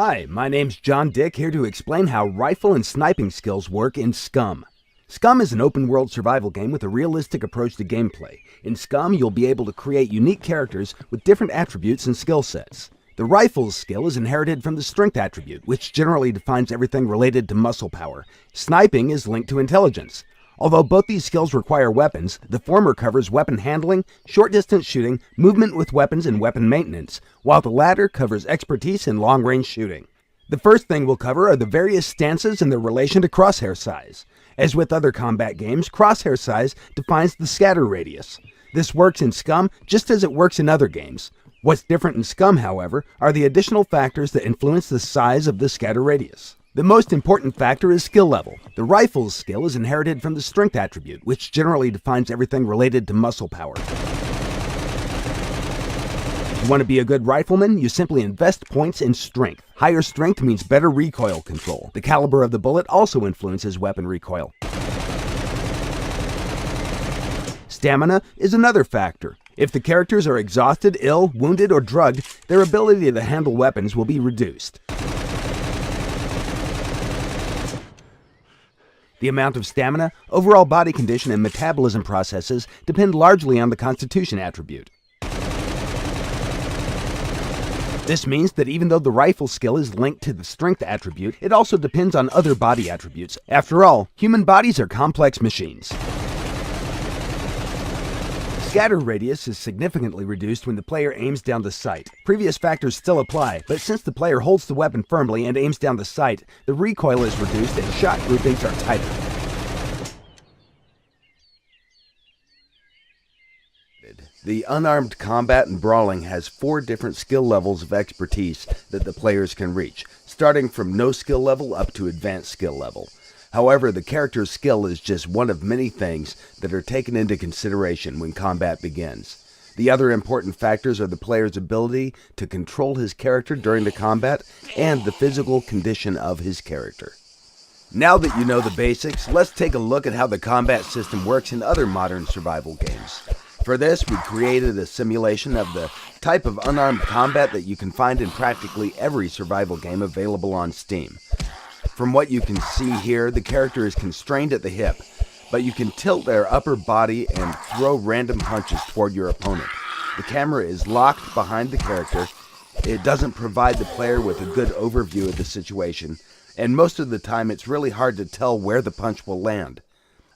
Hi, my name's John Dick, here to explain how rifle and sniping skills work in SCUM. SCUM is an open-world survival game with a realistic approach to gameplay. In SCUM, you'll be able to create unique characters with different attributes and skill sets. The rifle's skill is inherited from the strength attribute, which generally defines everything related to muscle power. Sniping is linked to intelligence. Although both these skills require weapons, the former covers weapon handling, short-distance shooting, movement with weapons, and weapon maintenance, while the latter covers expertise in long-range shooting. The first thing we'll cover are the various stances and their relation to crosshair size. As with other combat games, crosshair size defines the scatter radius. This works in SCUM just as it works in other games. What's different in SCUM, however, are the additional factors that influence the size of the scatter radius. The most important factor is skill level. The rifle's skill is inherited from the strength attribute, which generally defines everything related to muscle power. If you want to be a good rifleman, you simply invest points in strength. Higher strength means better recoil control. The caliber of the bullet also influences weapon recoil. Stamina is another factor. If the characters are exhausted, ill, wounded, or drugged, their ability to handle weapons will be reduced. The amount of stamina, overall body condition, and metabolism processes depend largely on the constitution attribute. This means that even though the rifle skill is linked to the strength attribute, it also depends on other body attributes. After all, human bodies are complex machines. Scatter radius is significantly reduced when the player aims down the sight. Previous factors still apply, but since the player holds the weapon firmly and aims down the sight, the recoil is reduced and shot groupings are tighter. The unarmed combat and brawling has 4 different skill levels of expertise that the players can reach, starting from no skill level up to advanced skill level. However, the character's skill is just one of many things that are taken into consideration when combat begins. The other important factors are the player's ability to control his character during the combat and the physical condition of his character. Now that you know the basics, let's take a look at how the combat system works in other modern survival games. For this, we created a simulation of the type of unarmed combat that you can find in practically every survival game available on Steam. From what you can see here, the character is constrained at the hip, but you can tilt their upper body and throw random punches toward your opponent. The camera is locked behind the character. It doesn't provide the player with a good overview of the situation, and most of the time it's really hard to tell where the punch will land.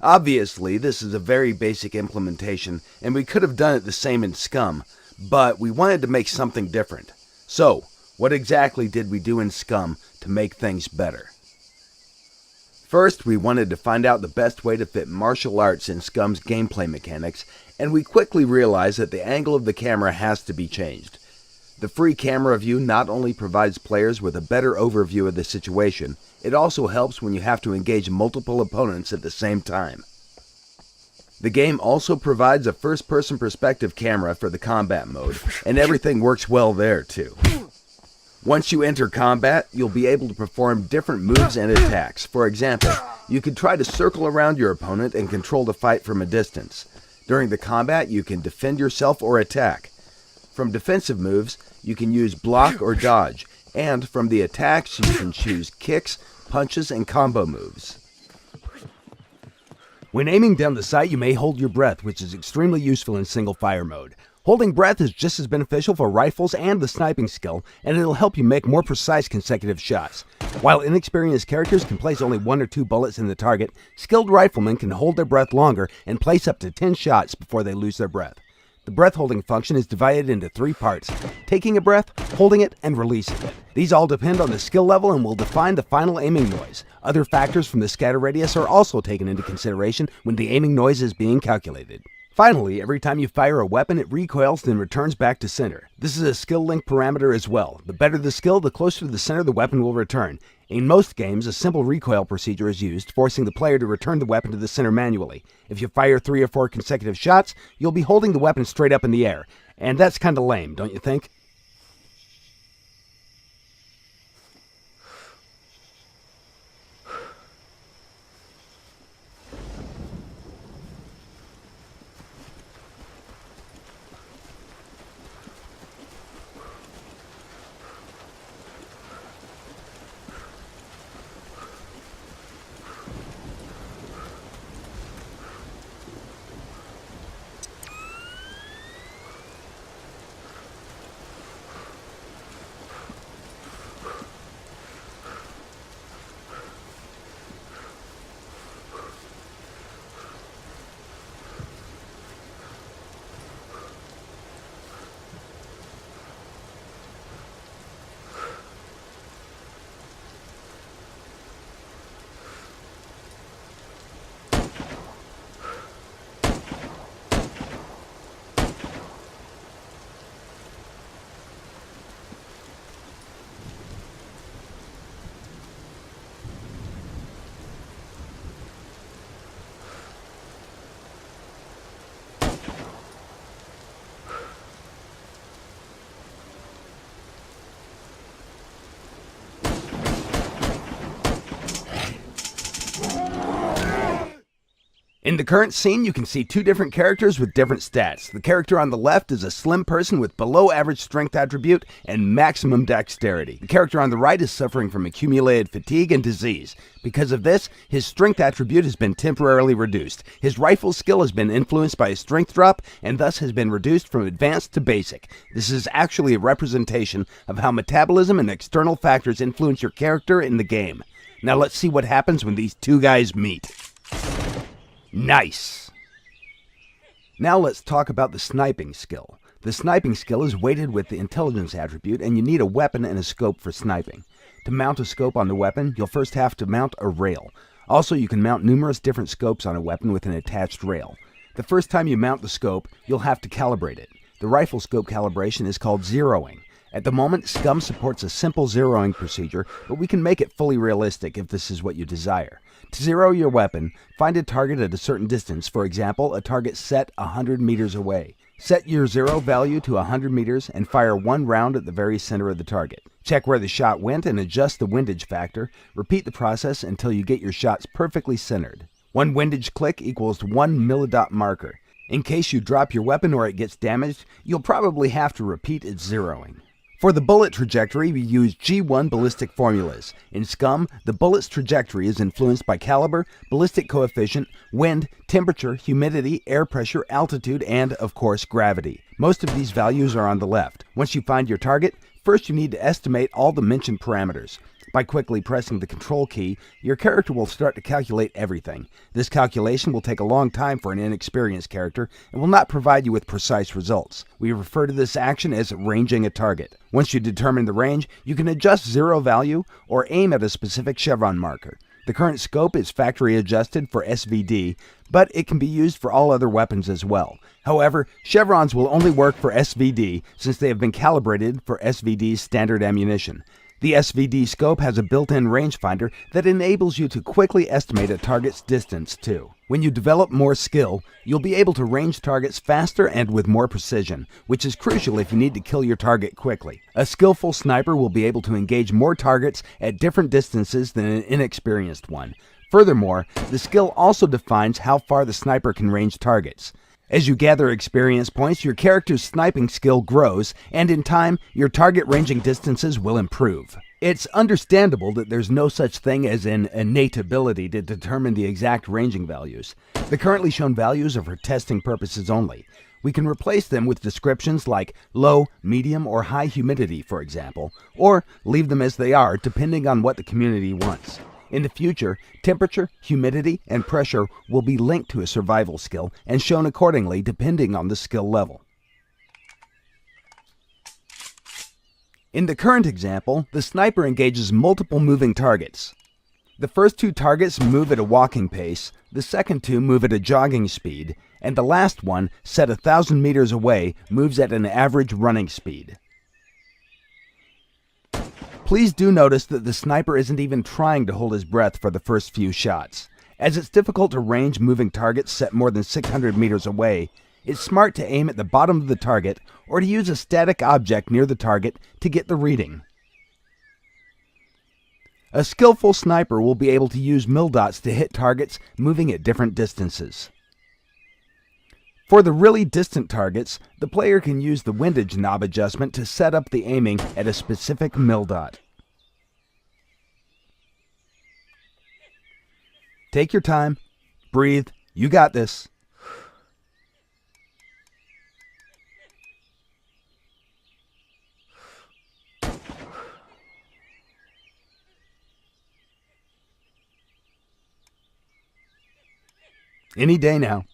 Obviously, this is a very basic implementation, and we could have done it the same in SCUM, but we wanted to make something different. So, what exactly did we do in SCUM to make things better? First, we wanted to find out the best way to fit martial arts in SCUM's gameplay mechanics, and we quickly realized that the angle of the camera has to be changed. The free camera view not only provides players with a better overview of the situation, it also helps when you have to engage multiple opponents at the same time. The game also provides a first-person perspective camera for the combat mode, and everything works well there too. Once you enter combat, you'll be able to perform different moves and attacks. For example, you could try to circle around your opponent and control the fight from a distance. During the combat, you can defend yourself or attack. From defensive moves, you can use block or dodge, and from the attacks, you can choose kicks, punches, and combo moves. When aiming down the sight, you may hold your breath, which is extremely useful in single fire mode. Holding breath is just as beneficial for rifles and the sniping skill, and it'll help you make more precise consecutive shots. While inexperienced characters can place only 1 or 2 bullets in the target, skilled riflemen can hold their breath longer and place up to 10 shots before they lose their breath. The breath-holding function is divided into 3 parts: taking a breath, holding it, and releasing it. These all depend on the skill level and will define the final aiming noise. Other factors from the scatter radius are also taken into consideration when the aiming noise is being calculated. Finally, every time you fire a weapon, it recoils then returns back to center. This is a skill link parameter as well. The better the skill, the closer to the center the weapon will return. In most games, a simple recoil procedure is used, forcing the player to return the weapon to the center manually. If you fire 3 or 4 consecutive shots, you'll be holding the weapon straight up in the air. And that's kinda lame, don't you think? In the current scene, you can see two different characters with different stats. The character on the left is a slim person with below average strength attribute and maximum dexterity. The character on the right is suffering from accumulated fatigue and disease. Because of this, his strength attribute has been temporarily reduced. His rifle skill has been influenced by a strength drop and thus has been reduced from advanced to basic. This is actually a representation of how metabolism and external factors influence your character in the game. Now let's see what happens when these two guys meet. Nice! Now let's talk about the sniping skill. The sniping skill is weighted with the intelligence attribute, and you need a weapon and a scope for sniping. To mount a scope on the weapon, you'll first have to mount a rail. Also, you can mount numerous different scopes on a weapon with an attached rail. The first time you mount the scope, you'll have to calibrate it. The rifle scope calibration is called zeroing. At the moment, SCUM supports a simple zeroing procedure, but we can make it fully realistic if this is what you desire. To zero your weapon, find a target at a certain distance, for example, a target set 100 meters away. Set your zero value to 100 meters and fire one round at the very center of the target. Check where the shot went and adjust the windage factor. Repeat the process until you get your shots perfectly centered. One windage click equals 1 millidot marker. In case you drop your weapon or it gets damaged, you'll probably have to repeat its zeroing. For the bullet trajectory, we use G1 ballistic formulas. In SCUM, the bullet's trajectory is influenced by caliber, ballistic coefficient, wind, temperature, humidity, air pressure, altitude, and, of course, gravity. Most of these values are on the left. Once you find your target, first you need to estimate all the mentioned parameters. By quickly pressing the control key, your character will start to calculate everything. This calculation will take a long time for an inexperienced character and will not provide you with precise results. We refer to this action as ranging a target. Once you determine the range, you can adjust zero value or aim at a specific chevron marker. The current scope is factory adjusted for SVD, but it can be used for all other weapons as well. However, chevrons will only work for SVD since they have been calibrated for SVD's standard ammunition. The SVD scope has a built-in rangefinder that enables you to quickly estimate a target's distance too. When you develop more skill, you'll be able to range targets faster and with more precision, which is crucial if you need to kill your target quickly. A skillful sniper will be able to engage more targets at different distances than an inexperienced one. Furthermore, the skill also defines how far the sniper can range targets. As you gather experience points, your character's sniping skill grows, and in time, your target ranging distances will improve. It's understandable that there's no such thing as an innate ability to determine the exact ranging values. The currently shown values are for testing purposes only. We can replace them with descriptions like low, medium, or high humidity, for example, or leave them as they are depending on what the community wants. In the future, temperature, humidity, and pressure will be linked to a survival skill and shown accordingly depending on the skill level. In the current example, the sniper engages multiple moving targets. The first two targets move at a walking pace, the second two move at a jogging speed, and the last one, set 1,000 meters away, moves at an average running speed. Please do notice that the sniper isn't even trying to hold his breath for the first few shots. As it's difficult to range moving targets set more than 600 meters away, it's smart to aim at the bottom of the target or to use a static object near the target to get the reading. A skillful sniper will be able to use milldots to hit targets moving at different distances. For the really distant targets, the player can use the windage knob adjustment to set up the aiming at a specific milldot. Take your time, breathe, you got this. Any day now.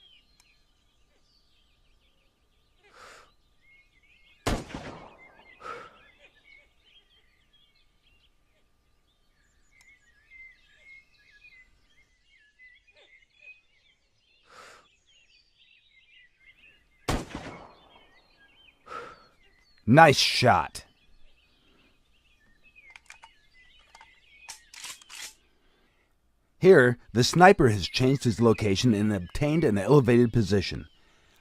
Nice shot. Here, the sniper has changed his location and obtained an elevated position.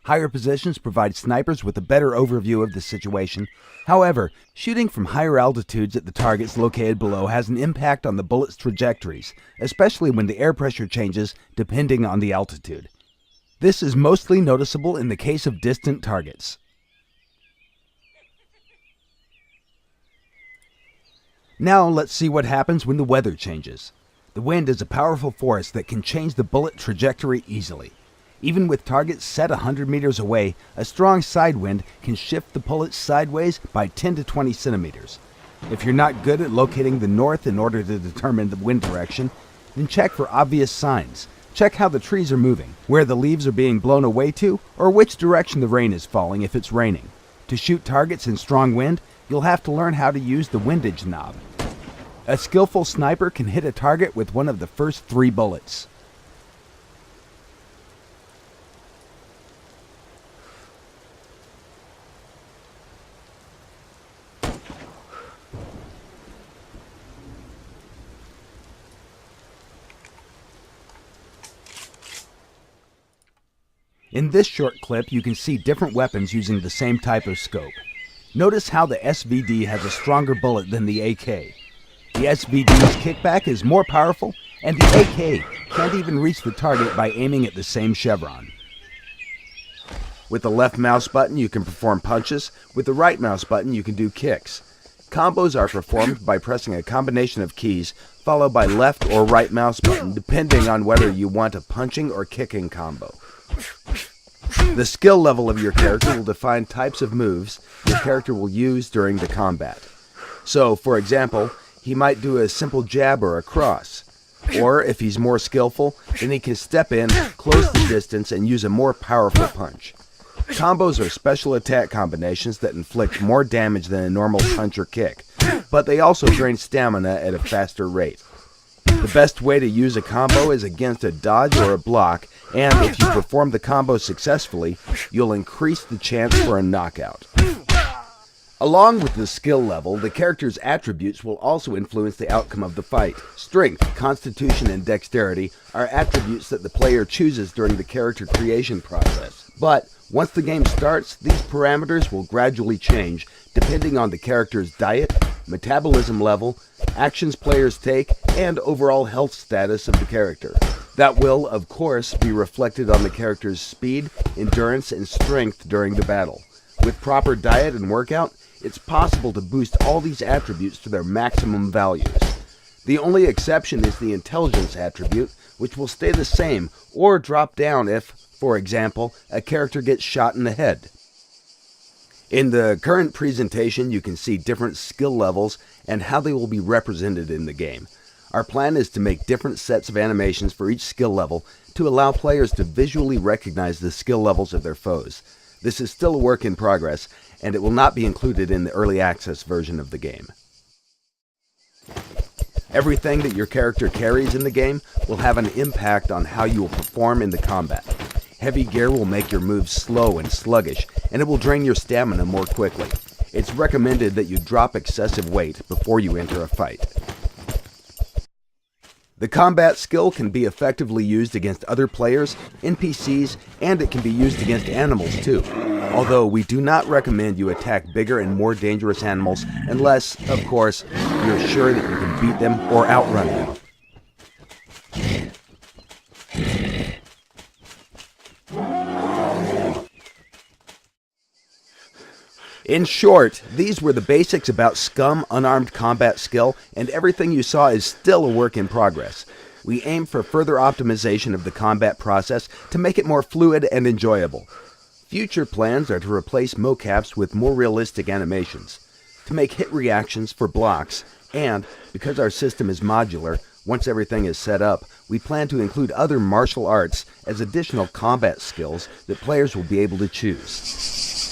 Higher positions provide snipers with a better overview of the situation. However, shooting from higher altitudes at the targets located below has an impact on the bullet's trajectories, especially when the air pressure changes depending on the altitude. This is mostly noticeable in the case of distant targets. Now let's see what happens when the weather changes. The wind is a powerful force that can change the bullet trajectory easily. Even with targets set 100 meters away, a strong side wind can shift the bullet sideways by 10 to 20 centimeters. If you're not good at locating the north in order to determine the wind direction, then check for obvious signs. Check how the trees are moving, where the leaves are being blown away to, or which direction the rain is falling if it's raining. To shoot targets in strong wind, you'll have to learn how to use the windage knob. A skillful sniper can hit a target with one of the first 3 bullets. In this short clip, you can see different weapons using the same type of scope. Notice how the SVD has a stronger bullet than the AK. The SVD's kickback is more powerful, and the AK can't even reach the target by aiming at the same chevron. With the left mouse button, you can perform punches. With the right mouse button, you can do kicks. Combos are performed by pressing a combination of keys, followed by left or right mouse button, depending on whether you want a punching or kicking combo. The skill level of your character will define types of moves your character will use during the combat. So, for example, he might do a simple jab or a cross. Or, if he's more skillful, then he can step in, close the distance, and use a more powerful punch. Combos are special attack combinations that inflict more damage than a normal punch or kick, but they also drain stamina at a faster rate. The best way to use a combo is against a dodge or a block, and if you perform the combo successfully, you'll increase the chance for a knockout. Along with the skill level, the character's attributes will also influence the outcome of the fight. Strength, constitution, and dexterity are attributes that the player chooses during the character creation process. But once the game starts, these parameters will gradually change depending on the character's diet, metabolism level, actions players take, and overall health status of the character. That will, of course, be reflected on the character's speed, endurance, and strength during the battle. With proper diet and workout, it's possible to boost all these attributes to their maximum values. The only exception is the intelligence attribute, which will stay the same or drop down if, for example, a character gets shot in the head. In the current presentation, you can see different skill levels and how they will be represented in the game. Our plan is to make different sets of animations for each skill level to allow players to visually recognize the skill levels of their foes. This is still a work in progress, and it will not be included in the early access version of the game. Everything that your character carries in the game will have an impact on how you will perform in the combat. Heavy gear will make your moves slow and sluggish, and it will drain your stamina more quickly. It's recommended that you drop excessive weight before you enter a fight. The combat skill can be effectively used against other players, NPCs, and it can be used against animals too. Although we do not recommend you attack bigger and more dangerous animals unless, of course, you're sure that you can beat them or outrun them. In short, these were the basics about SCUM unarmed combat skill, and everything you saw is still a work in progress. We aim for further optimization of the combat process to make it more fluid and enjoyable. Future plans are to replace mocaps with more realistic animations, to make hit reactions for blocks, and, because our system is modular, once everything is set up, we plan to include other martial arts as additional combat skills that players will be able to choose.